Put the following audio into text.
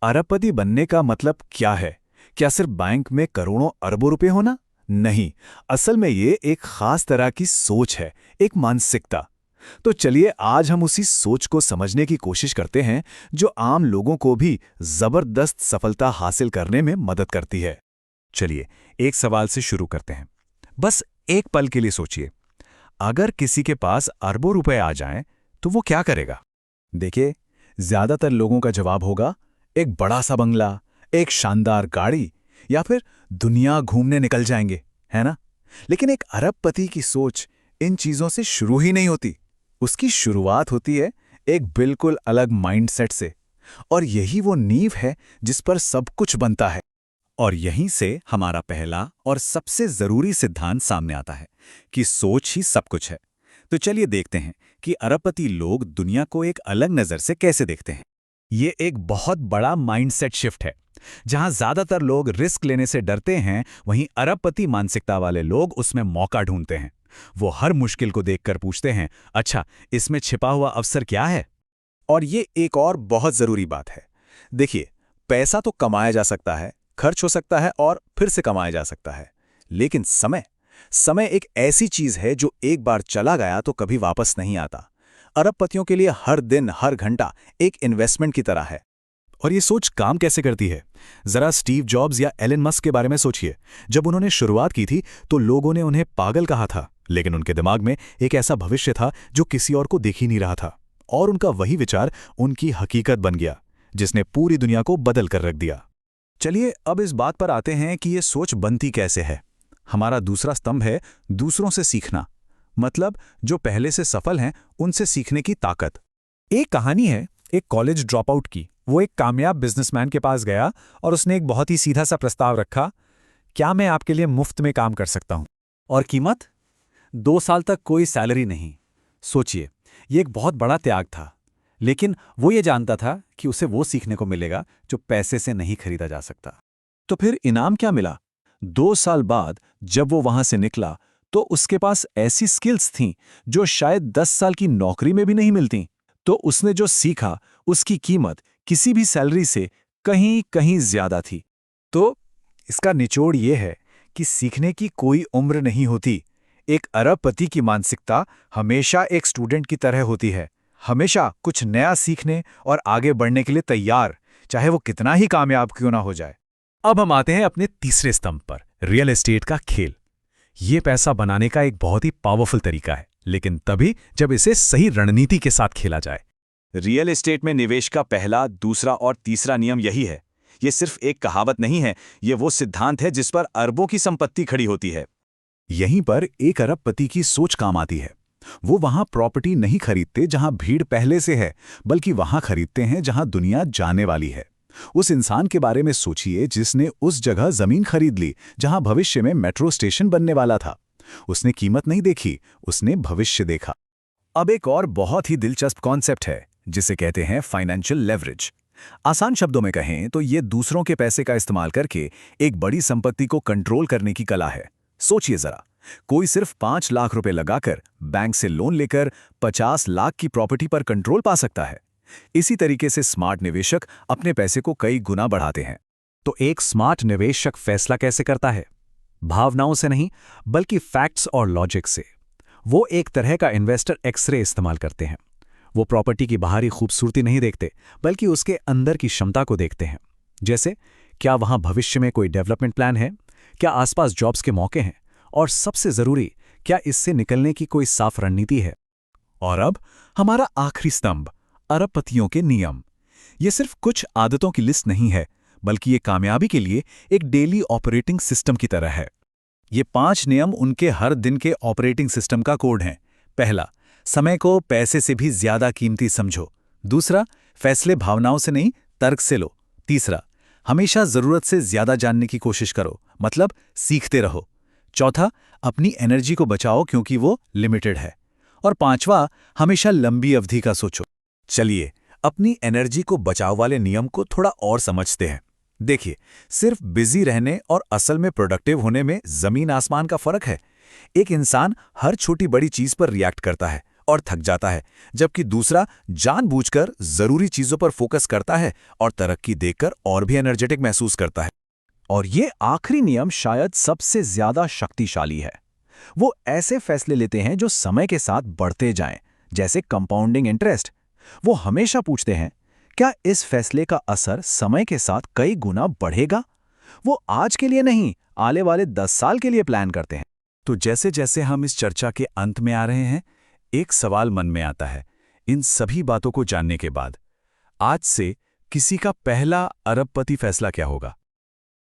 अरबपति बनने का मतलब क्या है? क्या सिर्फ बैंक में करोड़ों अरबों रुपए होना? नहीं, असल में ये एक खास तरह की सोच है, एक मानसिकता। तो चलिए आज हम उसी सोच को समझने की कोशिश करते हैं जो आम लोगों को भी जबरदस्त सफलता हासिल करने में मदद करती है। चलिए एक सवाल से शुरू करते हैं। बस एक पल के लिए सोचिए, अगर किसी के पास अरबों रुपए आ जाएं, तो वो क्या करेगा? देखिए, ज्यादातर लोगों का जवाब होगा एक बड़ा सा बंगला, एक शानदार गाड़ी, या फिर दुनिया घूमने निकल जाएंगे, है ना? लेकिन एक अरबपति की सोच इन चीजों से शुरू ही नहीं होती। उसकी शुरुआत होती है एक बिल्कुल अलग माइंडसेट से, और यही वो नींव है जिस पर सब कुछ बनता है। और यहीं से हमारा पहला और सबसे जरूरी सिद्धांत सामने आता है कि सोच ही सब कुछ है। तो चलिए देखते हैं कि अरबपति लोग दुनिया को एक अलग नजर से कैसे देखते हैं। ये एक बहुत बड़ा माइंडसेट शिफ्ट है। जहां ज्यादातर लोग रिस्क लेने से डरते हैं, वहीं अरबपति मानसिकता वाले लोग उसमें मौका ढूंढते हैं। वो हर मुश्किल को देखकर पूछते हैं, अच्छा, इसमें छिपा हुआ अवसर क्या है? और ये एक और बहुत जरूरी बात है। देखिए, पैसा तो कमाया जा सकता है, खर्च हो सकता है और फिर से कमाया जा सकता है, लेकिन समय समय एक ऐसी चीज है जो एक बार चला गया तो कभी वापस नहीं आता। अरबपतियों के लिए हर दिन हर घंटा एक इन्वेस्टमेंट की तरह है। और ये सोच काम कैसे करती है? जरा स्टीव जॉब्स या एलन मस्क के बारे में सोचिए। जब उन्होंने शुरुआत की थी तो लोगों ने उन्हें पागल कहा था, लेकिन उनके दिमाग में एक ऐसा भविष्य था जो किसी और को दिख ही नहीं रहा था, और उनका वही विचार उनकी हकीकत बन गया, जिसने पूरी दुनिया को बदल कर रख दिया। चलिए अब इस बात पर आते हैं कि ये सोच बनती कैसे है। हमारा दूसरा स्तंभ है दूसरों से सीखना, मतलब जो पहले से सफल हैं उनसे सीखने की ताकत। एक कहानी है एक कॉलेज ड्रॉप आउट की। वो एक कामयाब बिजनेसमैन के पास गया और उसने एक बहुत ही सीधा सा प्रस्ताव रखा, क्या मैं आपके लिए मुफ्त में काम कर सकता हूं? और कीमत? 2 साल तक कोई सैलरी नहीं। सोचिए, ये एक बहुत बड़ा त्याग था, लेकिन वो ये जानता था कि उसे वो सीखने को मिलेगा जो पैसे से नहीं खरीदा जा सकता। तो फिर इनाम क्या मिला? 2 साल बाद जब वो वहां से निकला तो उसके पास ऐसी स्किल्स थीं जो शायद 10 साल की नौकरी में भी नहीं मिलती। तो उसने जो सीखा उसकी कीमत किसी भी सैलरी से कहीं कहीं ज्यादा थी। तो इसका निचोड़ ये है कि सीखने की कोई उम्र नहीं होती। एक अरबपति की मानसिकता हमेशा एक स्टूडेंट की तरह होती है, हमेशा कुछ नया सीखने और आगे बढ़ने के लिए तैयार, चाहे वो कितना ही कामयाब क्यों ना हो जाए। अब हम आते हैं अपने तीसरे स्तंभ पर, रियल एस्टेट का खेल। ये पैसा बनाने का एक बहुत ही पावरफुल तरीका है, लेकिन तभी जब इसे सही रणनीति के साथ खेला जाए। रियल एस्टेट में निवेश का पहला, दूसरा और तीसरा नियम यही है। ये सिर्फ एक कहावत नहीं है, ये वो सिद्धांत है जिस पर अरबों की संपत्ति खड़ी होती है। यहीं पर एक अरबपति की सोच काम आती है। वो वहां प्रॉपर्टी नहीं खरीदते जहां भीड़ पहले से है, बल्कि वहां खरीदते हैं जहां दुनिया जाने वाली है। उस इंसान के बारे में सोचिए जिसने उस जगह जमीन खरीद ली जहां भविष्य में मेट्रो स्टेशन बनने वाला था। उसने कीमत नहीं देखी, उसने भविष्य देखा। अब एक और बहुत ही दिलचस्प कॉन्सेप्ट है जिसे कहते हैं फाइनेंशियल लेवरेज। आसान शब्दों में कहें तो ये दूसरों के पैसे का इस्तेमाल करके एक बड़ी संपत्ति को कंट्रोल करने की कला है। सोचिए जरा, कोई सिर्फ 5 लाख रुपए लगाकर बैंक से लोन लेकर 50 लाख की प्रॉपर्टी पर कंट्रोल पा सकता है। इसी तरीके से स्मार्ट निवेशक अपने पैसे को कई गुना बढ़ाते हैं। तो एक स्मार्ट निवेशक फैसला कैसे करता है? भावनाओं से नहीं, बल्कि फैक्ट्स और लॉजिक से। वो एक तरह का इन्वेस्टर एक्सरे इस्तेमाल करते हैं। वो प्रॉपर्टी की बाहरी खूबसूरती नहीं देखते, बल्कि उसके अंदर की क्षमता को देखते हैं। जैसे, क्या वहां भविष्य में कोई डेवलपमेंट प्लान है, क्या आसपास जॉब्स के मौके हैं, और सबसे जरूरी, क्या इससे निकलने की कोई साफ रणनीति है। और अब हमारा आखिरी स्तंभ, अरबपतियों के नियम। ये सिर्फ कुछ आदतों की लिस्ट नहीं है, बल्कि ये कामयाबी के लिए एक डेली ऑपरेटिंग सिस्टम की तरह है। ये 5 नियम उनके हर दिन के ऑपरेटिंग सिस्टम का कोड हैं। पहला, समय को पैसे से भी ज्यादा कीमती समझो। दूसरा, फैसले भावनाओं से नहीं, तर्क से लो। तीसरा, हमेशा जरूरत से ज्यादा जानने की कोशिश करो, मतलब सीखते रहो। चौथा, अपनी एनर्जी को बचाओ क्योंकि वो लिमिटेड है। और पांचवा, हमेशा लंबी अवधि का सोचो। चलिए अपनी एनर्जी को बचाव वाले नियम को थोड़ा और समझते हैं। देखिए, सिर्फ बिजी रहने और असल में प्रोडक्टिव होने में जमीन आसमान का फर्क है। एक इंसान हर छोटी बड़ी चीज पर रिएक्ट करता है और थक जाता है, जबकि दूसरा जानबूझकर जरूरी चीजों पर फोकस करता है और तरक्की देखकर और भी एनर्जेटिक महसूस करता है। और ये आखिरी नियम शायद सबसे ज्यादा शक्तिशाली है। वो ऐसे फैसले लेते हैं जो समय के साथ बढ़ते जाएं, जैसे कंपाउंडिंग इंटरेस्ट। वो हमेशा पूछते हैं, क्या इस फैसले का असर समय के साथ कई गुना बढ़ेगा? वो आज के लिए नहीं, आने वाले 10 साल के लिए प्लान करते हैं। तो जैसे जैसे हम इस चर्चा के अंत में आ रहे हैं, एक सवाल मन में आता है। इन सभी बातों को जानने के बाद आज से किसी का पहला अरबपति फैसला क्या होगा?